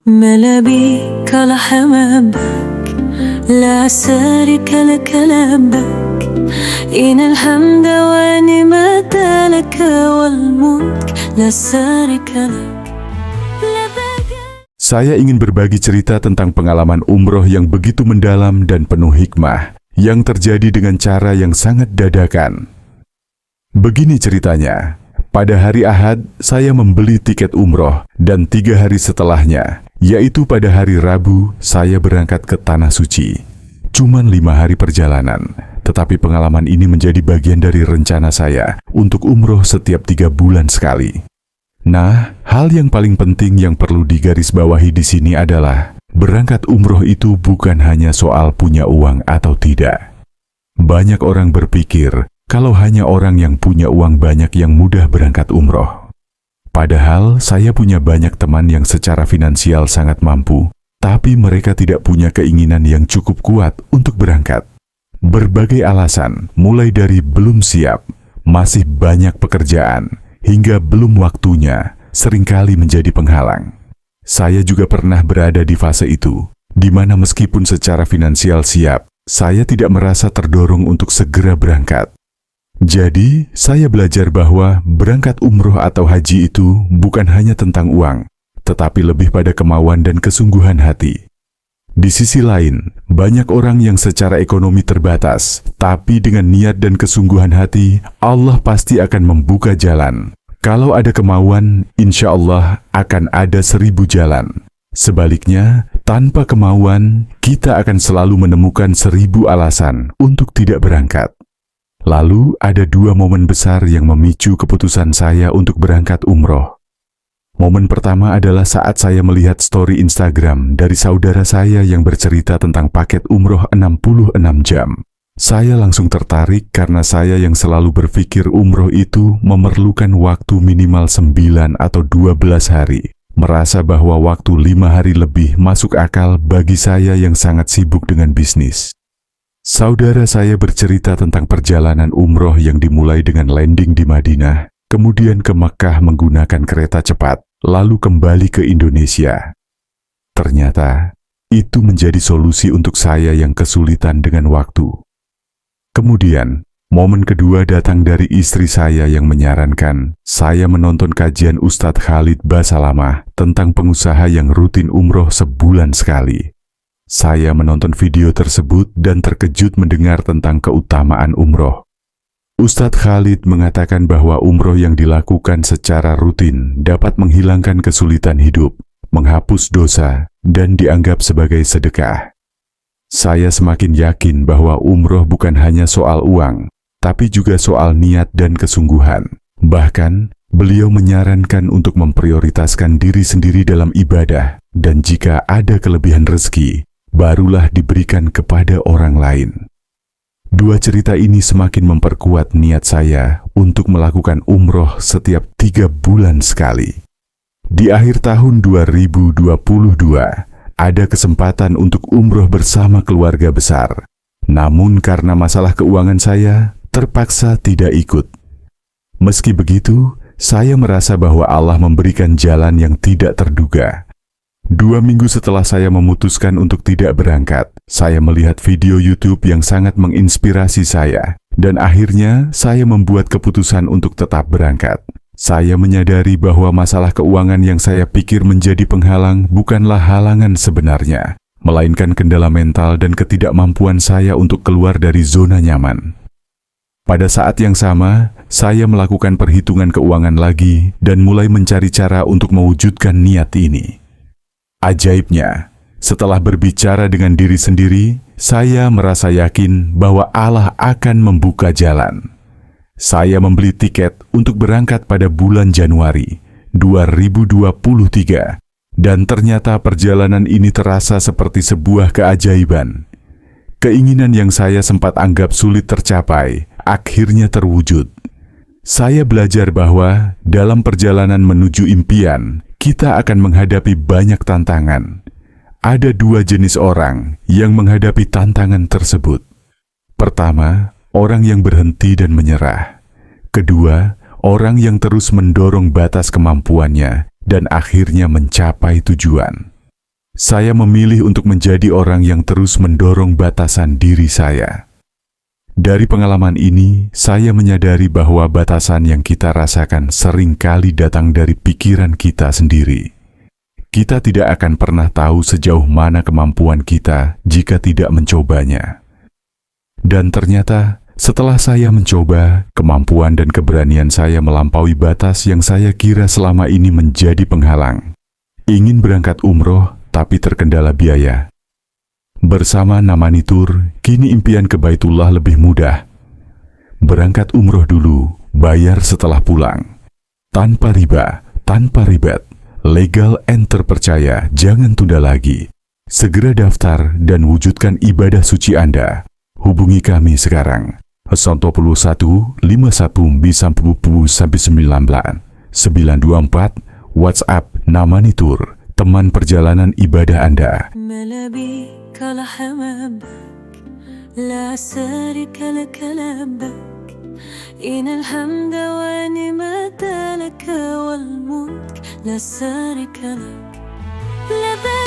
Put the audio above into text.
ما بيك لحمامك لا شريك لك لبك إن الحمد والنعمة لك والملك لا شريك لك. Saya ingin berbagi cerita tentang pengalaman umroh yang begitu mendalam dan penuh hikmah yang terjadi dengan cara yang sangat dadakan. Begini ceritanya. Pada hari Ahad, saya membeli tiket umroh dan 3 hari setelahnya, yaitu pada hari Rabu, saya berangkat ke Tanah Suci. Cuman 5 hari perjalanan, tetapi pengalaman ini menjadi bagian dari rencana saya untuk umroh setiap 3 bulan sekali. Nah, hal yang paling penting yang perlu digarisbawahi di sini adalah berangkat umroh itu bukan hanya soal punya uang atau tidak. Banyak orang berpikir kalau hanya orang yang punya uang banyak yang mudah berangkat umroh. Padahal saya punya banyak teman yang secara finansial sangat mampu, tapi mereka tidak punya keinginan yang cukup kuat untuk berangkat. Berbagai alasan, mulai dari belum siap, masih banyak pekerjaan, hingga belum waktunya, seringkali menjadi penghalang. Saya juga pernah berada di fase itu, di mana meskipun secara finansial siap, saya tidak merasa terdorong untuk segera berangkat. Jadi, saya belajar bahwa berangkat umroh atau haji itu bukan hanya tentang uang, tetapi lebih pada kemauan dan kesungguhan hati. Di sisi lain, banyak orang yang secara ekonomi terbatas, tapi dengan niat dan kesungguhan hati, Allah pasti akan membuka jalan. Kalau ada kemauan, insya Allah akan ada 1000 jalan. Sebaliknya, tanpa kemauan, kita akan selalu menemukan 1000 alasan untuk tidak berangkat. Lalu, ada 2 momen besar yang memicu keputusan saya untuk berangkat umroh. Momen pertama adalah saat saya melihat story Instagram dari saudara saya yang bercerita tentang paket umroh 66 jam. Saya langsung tertarik karena saya yang selalu berpikir umroh itu memerlukan waktu minimal 9 atau 12 hari. Merasa bahwa waktu 5 hari lebih masuk akal bagi saya yang sangat sibuk dengan bisnis. Saudara saya bercerita tentang perjalanan umroh yang dimulai dengan landing di Madinah, kemudian ke Mekkah menggunakan kereta cepat, lalu kembali ke Indonesia. Ternyata, itu menjadi solusi untuk saya yang kesulitan dengan waktu. Kemudian, momen kedua datang dari istri saya yang menyarankan saya menonton kajian Ustadz Khalid Basalamah tentang pengusaha yang rutin umroh sebulan sekali. Saya menonton video tersebut dan terkejut mendengar tentang keutamaan umroh. Ustadz Khalid mengatakan bahwa umroh yang dilakukan secara rutin dapat menghilangkan kesulitan hidup, menghapus dosa, dan dianggap sebagai sedekah. Saya semakin yakin bahwa umroh bukan hanya soal uang, tapi juga soal niat dan kesungguhan. Bahkan, beliau menyarankan untuk memprioritaskan diri sendiri dalam ibadah, dan jika ada kelebihan rezeki, barulah diberikan kepada orang lain. 2 cerita ini semakin memperkuat niat saya untuk melakukan umroh setiap 3 bulan sekali. Di akhir tahun 2022, ada kesempatan untuk umroh bersama keluarga besar. Namun karena masalah keuangan saya, terpaksa tidak ikut. Meski begitu, saya merasa bahwa Allah memberikan jalan yang tidak terduga. 2 minggu setelah saya memutuskan untuk tidak berangkat, saya melihat video YouTube yang sangat menginspirasi saya, dan akhirnya saya membuat keputusan untuk tetap berangkat. Saya menyadari bahwa masalah keuangan yang saya pikir menjadi penghalang bukanlah halangan sebenarnya, melainkan kendala mental dan ketidakmampuan saya untuk keluar dari zona nyaman. Pada saat yang sama, saya melakukan perhitungan keuangan lagi dan mulai mencari cara untuk mewujudkan niat ini. Ajaibnya, setelah berbicara dengan diri sendiri, saya merasa yakin bahwa Allah akan membuka jalan. Saya membeli tiket untuk berangkat pada bulan Januari 2023, dan ternyata perjalanan ini terasa seperti sebuah keajaiban. Keinginan yang saya sempat anggap sulit tercapai, akhirnya terwujud. Saya belajar bahwa dalam perjalanan menuju impian, kita akan menghadapi banyak tantangan. Ada 2 jenis orang yang menghadapi tantangan tersebut. Pertama, orang yang berhenti dan menyerah. Kedua, orang yang terus mendorong batas kemampuannya dan akhirnya mencapai tujuan. Saya memilih untuk menjadi orang yang terus mendorong batasan diri saya. Dari pengalaman ini, saya menyadari bahwa batasan yang kita rasakan seringkali datang dari pikiran kita sendiri. Kita tidak akan pernah tahu sejauh mana kemampuan kita jika tidak mencobanya. Dan ternyata, setelah saya mencoba, kemampuan dan keberanian saya melampaui batas yang saya kira selama ini menjadi penghalang. Ingin berangkat umroh, tapi terkendala biaya. Bersama Namani Tour, kini impian ke Baitullah lebih mudah. Berangkat umroh dulu, bayar setelah pulang. Tanpa riba, tanpa ribet, legal and terpercaya, jangan tunda lagi. Segera daftar dan wujudkan ibadah suci Anda. Hubungi kami sekarang. 01 51 bisa 19 924 WhatsApp Namani Tour, teman perjalanan ibadah Anda. بك لحمامك لا شريك لك لبك إن الحمد ونعمة لك والملك لا شريك لك لبيك